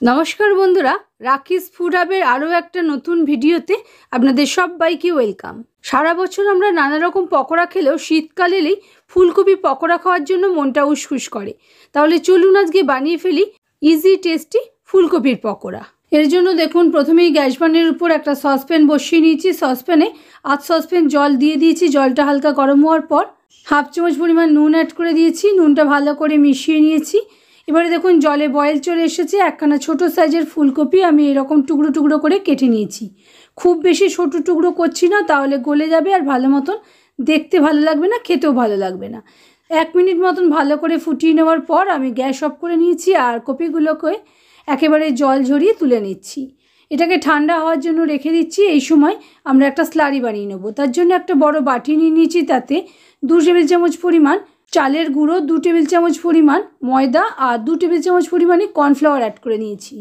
নমস্কার বন্ধুরা, রাকিস ফুড হাবের আরও একটা নতুন ভিডিওতে আপনাদের সবাইকে ওয়েলকাম। সারা বছর আমরা নানা রকম পকোড়া খেলেও শীতকাল এলেই ফুলকপি পকোড়া খাওয়ার জন্য মনটা উসখুস করে। তাহলে চলুন আজকে বানিয়ে ফেলি ইজি টেস্টি ফুলকপির পকোড়া। এর জন্য দেখুন, প্রথমেই গ্যাস বানের উপর একটা সসপ্যান বসিয়ে নিয়েছি। সসপ্যানে আধ সসপ্যান জল দিয়ে দিয়েছি। জলটা হালকা গরম হওয়ার পর হাফ চামচ পরিমাণ নুন অ্যাড করে দিয়েছি। নুনটা ভালো করে মিশিয়ে নিয়েছি। এবারে দেখুন জলে বয়েল চলে এসেছে। একখানা ছোট সাইজের ফুলকপি আমি এরকম টুকরো টুকরো করে কেটে নিয়েছি। খুব বেশি ছোট টুকরো করছি না, তাহলে গলে যাবে আর ভালো মতন দেখতে ভালো লাগবে না, খেতেও ভালো লাগবে না। 1 মিনিট মতন ভালো করে ফুটিয়ে নেওয়ার পর আমি গ্যাস অফ করে নিয়েছি আর কপিগুলোকে একেবারে জল ঝরিয়ে তুলে নিচ্ছি। এটাকে ঠান্ডা হওয়ার জন্য রেখে দিচ্ছি। এই সময় আমরা একটা স্লারি বানিয়ে নেব। তার জন্য একটা বড় বাটি নিয়ে নিয়েছি। তাতে 2 টেবিল চামচ পরিমাণ চালের গুঁড়ো, 2 টেবিল চামচ পরিমাণ ময়দা আর 2 টেবিল চামচ পরিমাণে কর্নফ্লাওয়ার অ্যাড করে নিয়েছি।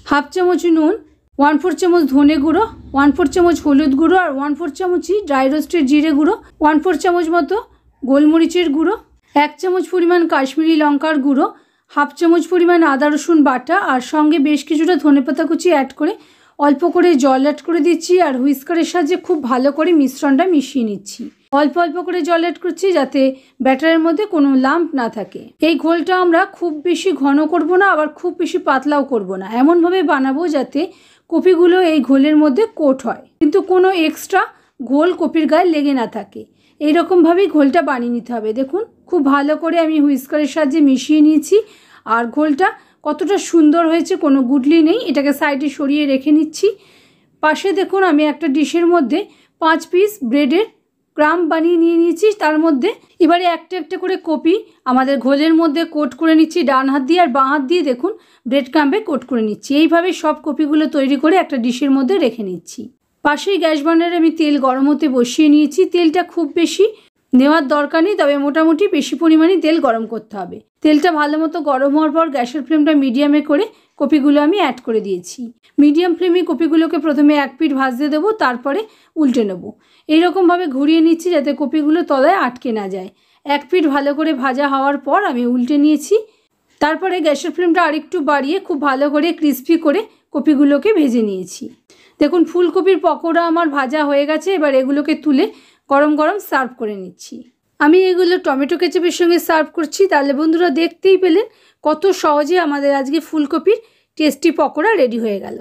হাফ চামচ নুন, 1/4 চামচ ধনে গুঁড়ো, 1/4 চামচ হলুদ গুঁড়ো আর 1/4 চামচই ড্রাই রোস্টেড জিরে গুঁড়ো, 1/4 চামচ মতো গোলমরিচের গুঁড়ো, 1 চামচ পরিমাণ কাশ্মীরি লঙ্কার গুঁড়ো, হাফ চামচ পরিমাণ আদা রসুন বাটা আর সঙ্গে বেশ কিছুটা ধনেপাতা কুচি অ্যাড করে অল্প করে জল অ্যাড করে দিচ্ছি আর হুইস্কারের সাহায্যে খুব ভালো করে মিশ্রণটা মিশিয়ে নিচ্ছি। অল্প অল্প করে জল অ্যাড করছি যাতে ব্যাটারের মধ্যে কোনো লাম্প না থাকে। এই ঘোলটা আমরা খুব বেশি ঘন করব না, আবার খুব বেশি পাতলাও করব না। এমনভাবে বানাবো যাতে কপিগুলো এই ঘোলের মধ্যে কোট হয়, কিন্তু কোনো এক্সট্রা ঘোল কপির গায়ে লেগে না থাকে। এইরকমভাবেই ঘোলটা বানিয়ে নিতে হবে। দেখুন খুব ভালো করে আমি হুইস্কারের সাহায্যে মিশিয়ে নিয়েছি আর ঘোলটা কতটা সুন্দর হয়েছে, কোনো গুটলি নেই। এটাকে সাইডে সরিয়ে রেখে নিচ্ছি। পাশে দেখুন আমি একটা ডিশের মধ্যে 5 পিস ব্রেডের ক্রাম্ব বানিয়ে নিয়ে নিয়েছি। তার মধ্যে এবারে একটা একটা করে কপি আমাদের ঘোলের মধ্যে কোট করে নিচ্ছি ডান হাত দিয়ে, আর বাঁ হাত দিয়ে দেখুন ব্রেড ক্রাম্বে কোট করে নিচ্ছি। এইভাবে সব কপিগুলো তৈরি করে একটা ডিশের মধ্যে রেখে নিচ্ছি। পাশেই গ্যাস বার্নারে আমি তেল গরম হতে বসিয়ে নিয়েছি। তেলটা খুব বেশি নেওয়ার দরকার নেই, তবে মোটামুটি বেশি পরিমাণে তেল গরম করতে হবে। তেলটা ভালো মতো গরম হওয়ার পর গ্যাসের ফ্লেমটা মিডিয়ামে করে কপিগুলো আমি অ্যাড করে দিয়েছি। মিডিয়াম ফ্লেমে কপিগুলোকে প্রথমে 1 পিঠ ভাজতে দেবো, তারপরে উল্টে নেব। এইরকমভাবে ঘুরিয়ে নিচ্ছি যাতে কপিগুলো তলায় আটকে না যায়। 1 পিঠ ভালো করে ভাজা হওয়ার পর আমি উল্টে নিয়েছি। তারপরে গ্যাসের ফ্লেমটা আরেকটু বাড়িয়ে খুব ভালো করে ক্রিস্পি করে কপিগুলোকে ভেজে নিয়েছি। দেখুন ফুলকপির পকোড়া আমার ভাজা হয়ে গেছে। এবার এগুলোকে তুলে গরম গরম সার্ভ করে নিচ্ছি। আমি এগুলো টমেটো কেচাপের সঙ্গে সার্ভ করছি। তাহলে বন্ধুরা দেখতেই পেলেন কত সহজে আমাদের আজকে ফুলকপির টেস্টি পকোড়া রেডি হয়ে গেল।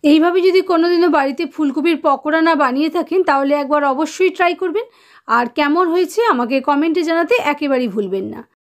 এইভাবে যদি কোনোদিনও বাড়িতে ফুলকপির পকোড়া না বানিয়ে থাকেন তাহলে একবার অবশ্যই ট্রাই করবেন, আর কেমন হয়েছে আমাকে কমেন্টে জানাতে একেবারেই ভুলবেন না।